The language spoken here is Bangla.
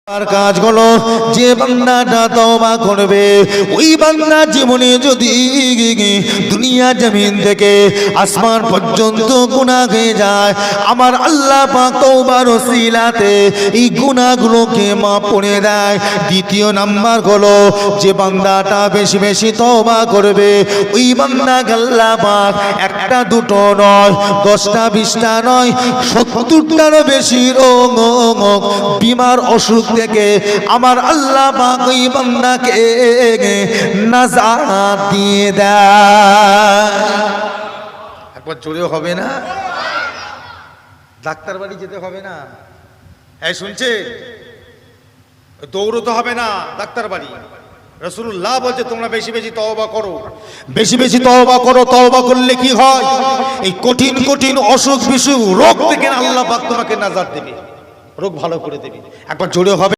আর কাজগুলো যে বান্দাটা তওবা করবে ওই বান্দা জীবনে যদি দুনিয়া জমিন থেকে আসমান পর্যন্ত গুনাহ হয়ে যায়, আমার আল্লাহ পাক তওবার ওসিলাতে এই গুনাহগুলোকে মাফ করে দেয়। দ্বিতীয় নাম্বার হলো যে বান্দাটা বেশি বেশি তওবা করবে ওই বান্দাকে আল্লাহ পাক একটা দুটো নয়, 10টা 20টা নয়, 70টারও বেশি রোগ বিমার অসুখ থেকে আমার আল্লাহ পাক ওই বান্দাকে নাজাত দিয়ে দেয়। একবার জোরে হবে না? ডাক্তার বাড়ি যেতে হবে না, এই শুনছে, দৌড়তে হবে না ডাক্তার বাড়ি। রাসূলুল্লাহ বলছে তোমরা বেশি বেশি তওবা করো, বেশি বেশি তওবা করো। তওবা করলে কি হয়? এই কঠিন কঠিন অসুখ বিসুখ রোগ থেকে আল্লাহ পাক তোমাকে নাজাত দেবে, রোগ ভালো করে দেবে। একবার জোরে হবে।